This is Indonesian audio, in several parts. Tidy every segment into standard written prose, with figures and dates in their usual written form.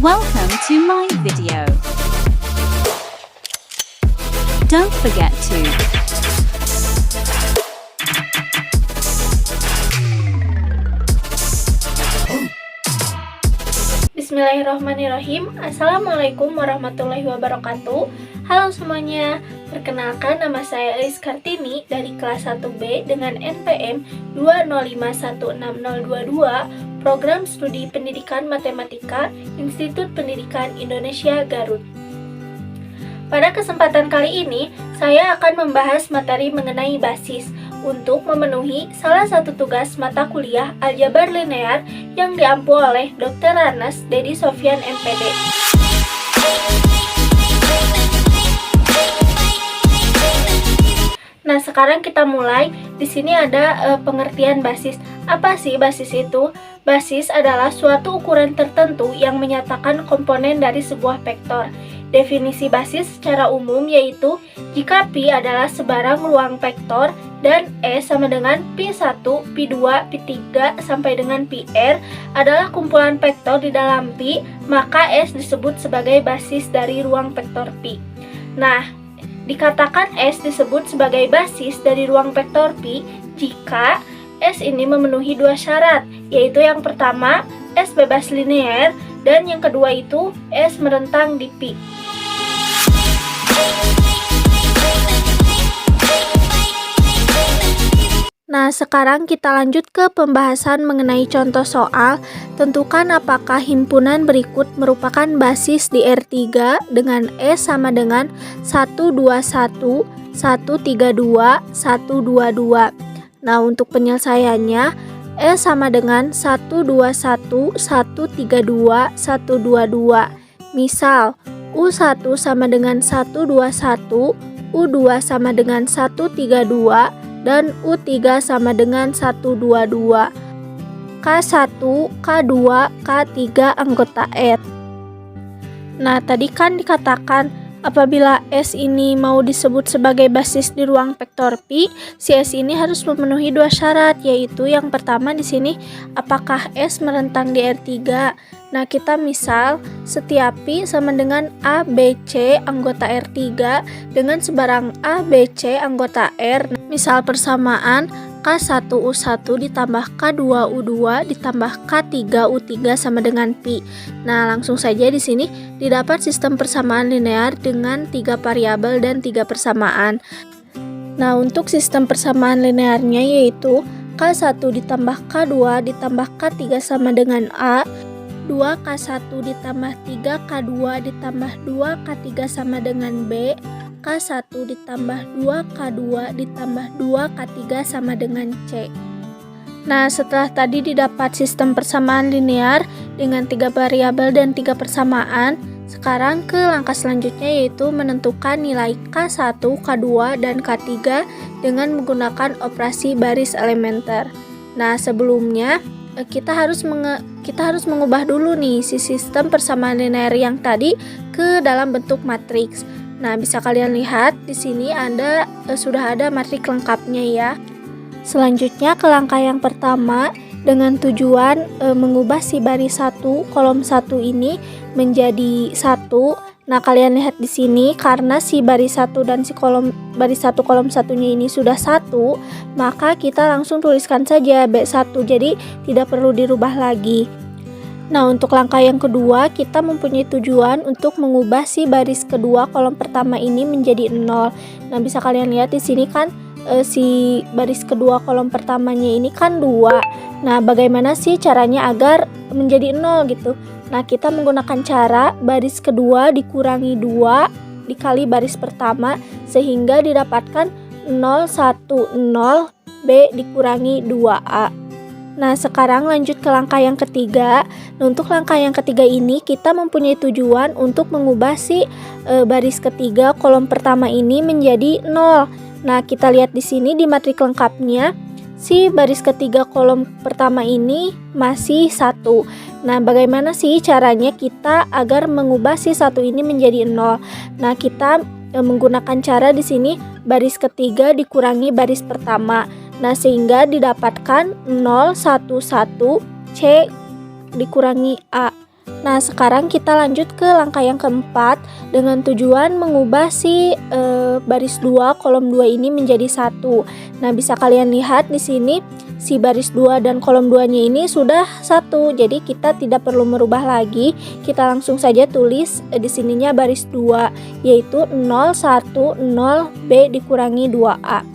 Welcome to my video. Don't forget to Bismillahirrahmanirrahim. Assalamualaikum warahmatullahi wabarakatuh. Halo semuanya, perkenalkan nama saya Elis Kartini dari kelas 1B dengan NPM 205160022, Program Studi Pendidikan Matematika, Institut Pendidikan Indonesia Garut. Pada kesempatan kali ini, saya akan membahas materi mengenai basis untuk memenuhi salah satu tugas mata kuliah aljabar linear yang diampu oleh Dr. Ranas Dedi Sofyan MPD. Nah, sekarang kita mulai. Di sini ada pengertian basis. Apa sih basis itu? Basis adalah suatu ukuran tertentu yang menyatakan komponen dari sebuah vektor. Definisi basis secara umum yaitu jika Pi adalah sebarang ruang vektor dan S sama dengan Pi1, Pi2, Pi3 sampai dengan Pr adalah kumpulan vektor di dalam Pi, maka S disebut sebagai basis dari ruang vektor Pi. Nah, dikatakan S disebut sebagai basis dari ruang vektor Pi jika S ini memenuhi dua syarat, yaitu yang pertama S bebas linear dan yang kedua itu S merentang di Pi. Nah, sekarang kita lanjut ke pembahasan mengenai contoh soal. Tentukan apakah himpunan berikut merupakan basis di R3 dengan S sama dengan 121, 132, 122. Nah, untuk penyelesaiannya, S sama dengan 121, 132, 122. Misal, U1 sama dengan 121, U2 sama dengan 132, dan U3 sama dengan 122. K1, K2, K3 anggota R. Nah, tadi kan dikatakan apabila S ini mau disebut sebagai basis di ruang vektor Pi, si S ini harus memenuhi dua syarat, yaitu yang pertama di sini apakah S merentang di R3. Nah, kita misal setiap Pi sama dengan A, B, C anggota R3 dengan sebarang A, B, C anggota R. Misal persamaan K1 U1 ditambah K2 U2 ditambah K3 U3 sama dengan Pi. Nah, langsung saja di sini didapat sistem persamaan linear dengan 3 variabel dan 3 persamaan. Nah, untuk sistem persamaan linearnya yaitu K1 ditambah K2 ditambah K3 sama dengan A, 2K1 ditambah 3K2 ditambah 2K3 sama dengan B, K1 ditambah 2K2 ditambah 2K3 sama dengan C. Nah, setelah tadi didapat sistem persamaan linear dengan 3 variabel dan 3 persamaan, sekarang ke langkah selanjutnya yaitu menentukan nilai K1, K2, dan K3 dengan menggunakan operasi baris elementer. Nah, sebelumnya kita harus mengubah dulu nih si sistem persamaan linear yang tadi ke dalam bentuk matriks. Nah, bisa kalian lihat di sini sudah ada matriks lengkapnya ya. Selanjutnya ke langkah yang pertama dengan tujuan mengubah si baris 1 kolom 1 ini menjadi 1. Nah, kalian lihat di sini karena si baris 1 dan si baris 1 kolom 1-nya ini sudah 1, maka kita langsung tuliskan saja B1. Jadi tidak perlu dirubah lagi. Nah, untuk langkah yang kedua, kita mempunyai tujuan untuk mengubah si baris kedua kolom pertama ini menjadi 0. Nah, bisa kalian lihat di sini kan si baris kedua kolom pertamanya ini kan 2. Nah, bagaimana sih caranya agar menjadi 0 gitu? Nah, kita menggunakan cara baris kedua dikurangi 2 dikali baris pertama sehingga didapatkan 010 B dikurangi 2A. Nah, sekarang lanjut ke langkah yang ketiga. Nah, untuk langkah yang ketiga ini kita mempunyai tujuan untuk mengubah si baris ketiga kolom pertama ini menjadi 0. Nah, kita lihat di sini di matriks lengkapnya si baris ketiga kolom pertama ini masih 1. Nah, bagaimana sih caranya kita agar mengubah si 1 ini menjadi 0? Nah, kita menggunakan cara di sini baris ketiga dikurangi baris pertama. Nah, sehingga didapatkan 011 C dikurangi A. Nah, sekarang kita lanjut ke langkah yang keempat dengan tujuan mengubah si baris 2 kolom 2 ini menjadi 1. Nah, bisa kalian lihat di sini si baris 2 dan kolom 2-nya ini sudah 1. Jadi kita tidak perlu merubah lagi. Kita langsung saja tulis di sininya baris 2 yaitu 0 1 0 B dikurangi 2A.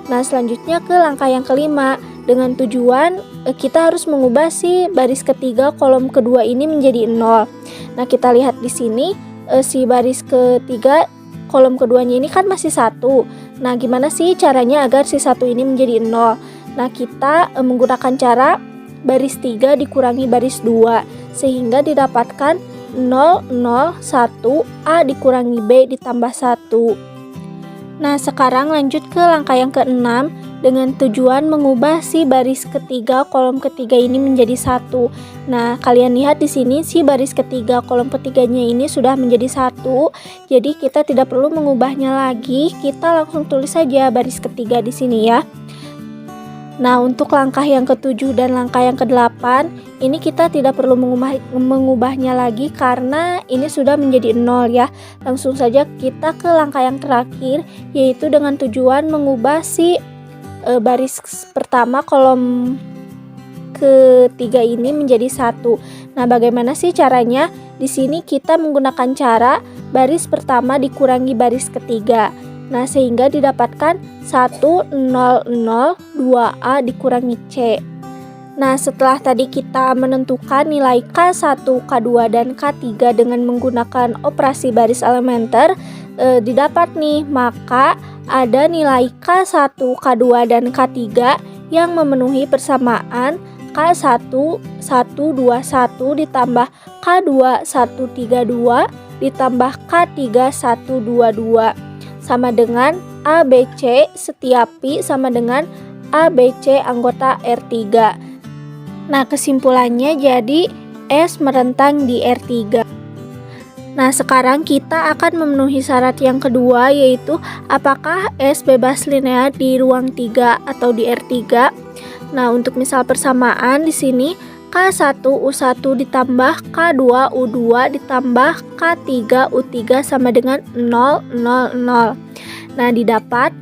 Nah, selanjutnya ke langkah yang kelima dengan tujuan kita harus mengubah si baris ketiga kolom kedua ini menjadi 0. Nah, kita lihat di sini si baris ketiga kolom keduanya ini kan masih 1. Nah, gimana sih caranya agar si 1 ini menjadi 0? Nah, kita menggunakan cara baris 3 dikurangi baris 2 sehingga didapatkan 0 0 1 A dikurangi B ditambah 1. Nah, sekarang lanjut ke langkah yang keenam dengan tujuan mengubah si baris ketiga kolom ketiga ini menjadi 1. Nah, kalian lihat di sini si baris ketiga kolom ketiganya ini sudah menjadi 1. Jadi kita tidak perlu mengubahnya lagi, kita langsung tulis saja baris ketiga di sini ya. Nah, untuk langkah yang ketujuh dan langkah yang kedelapan ini kita tidak perlu mengubahnya lagi karena ini sudah menjadi 0 ya. Langsung saja kita ke langkah yang terakhir yaitu dengan tujuan mengubah si baris pertama kolom ketiga ini menjadi 1. Nah, bagaimana sih caranya? Di sini kita menggunakan cara baris pertama dikurangi baris ketiga. Nah, sehingga didapatkan 1 0 0 2A dikurangi C. Nah, setelah tadi kita menentukan nilai K1, K2, dan K3 dengan menggunakan operasi baris elementer, didapat nih, maka ada nilai K1, K2, dan K3 yang memenuhi persamaan K1 121 ditambah K2 132 ditambah K3 122 sama dengan ABC setiap pi sama dengan ABC anggota R3. Nah, kesimpulannya jadi S merentang di R3. Nah, sekarang kita akan memenuhi syarat yang kedua yaitu apakah S bebas linear di ruang 3 atau di R3. Nah, untuk misal persamaan di sini K1U1 ditambah K2U2 ditambah K3U3 sama dengan 0 0 0. Nah, didapat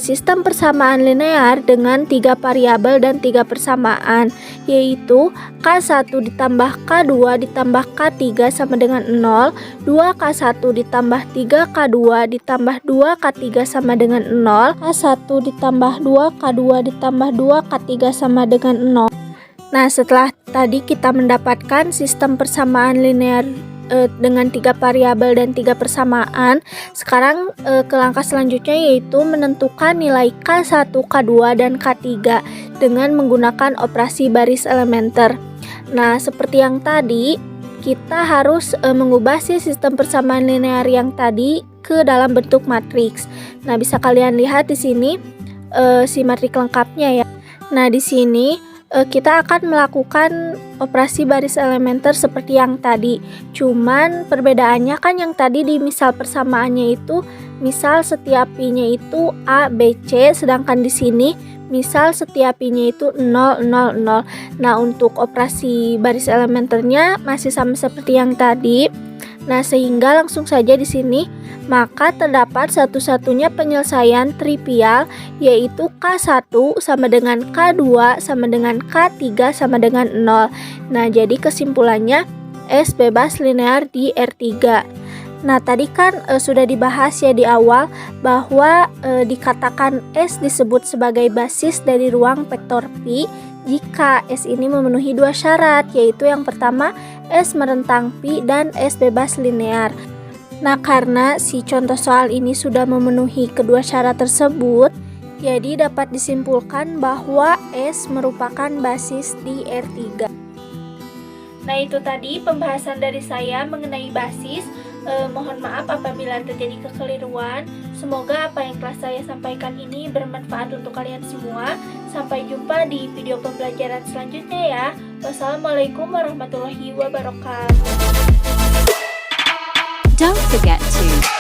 sistem persamaan linear dengan 3 variabel dan 3 persamaan yaitu K1 ditambah K2 ditambah K3 sama dengan 0, 2K1 ditambah 3K2 ditambah 2K3 sama dengan 0, K1 ditambah 2K2 ditambah 2K3 sama dengan 0. Nah, setelah tadi kita mendapatkan sistem persamaan linear dengan 3 variabel dan 3 persamaan, sekarang ke langkah selanjutnya yaitu menentukan nilai K1, K2, dan K3 dengan menggunakan operasi baris elementer. Nah, seperti yang tadi, kita harus mengubah si sistem persamaan linear yang tadi ke dalam bentuk matriks. Nah, bisa kalian lihat di sini si matriks lengkapnya ya. Nah, di sini kita akan melakukan operasi baris elementer seperti yang tadi. Cuman perbedaannya kan yang tadi di misal persamaannya itu misal setiap pi-nya itu A, B, C, sedangkan di sini misal setiap pi-nya itu 0, 0, 0. Nah, untuk operasi baris elementernya masih sama seperti yang tadi. Nah, sehingga langsung saja di sini maka terdapat satu-satunya penyelesaian trivial yaitu K1 sama dengan K2 sama dengan K3 sama dengan 0. Nah, jadi kesimpulannya S bebas linear di R3. Nah, tadi kan sudah dibahas ya di awal bahwa dikatakan S disebut sebagai basis dari ruang vektor pi jika S ini memenuhi 2 syarat, yaitu yang pertama S merentang pi dan S bebas linear. Nah, karena si contoh soal ini sudah memenuhi kedua syarat tersebut, jadi dapat disimpulkan bahwa S merupakan basis di R3. Nah, itu tadi pembahasan dari saya mengenai basis. Mohon maaf apabila terjadi kekeliruan. Semoga apa yang telah saya sampaikan ini bermanfaat untuk kalian semua. Sampai jumpa di video pembelajaran selanjutnya ya. Wassalamualaikum warahmatullahi wabarakatuh. Don't forget to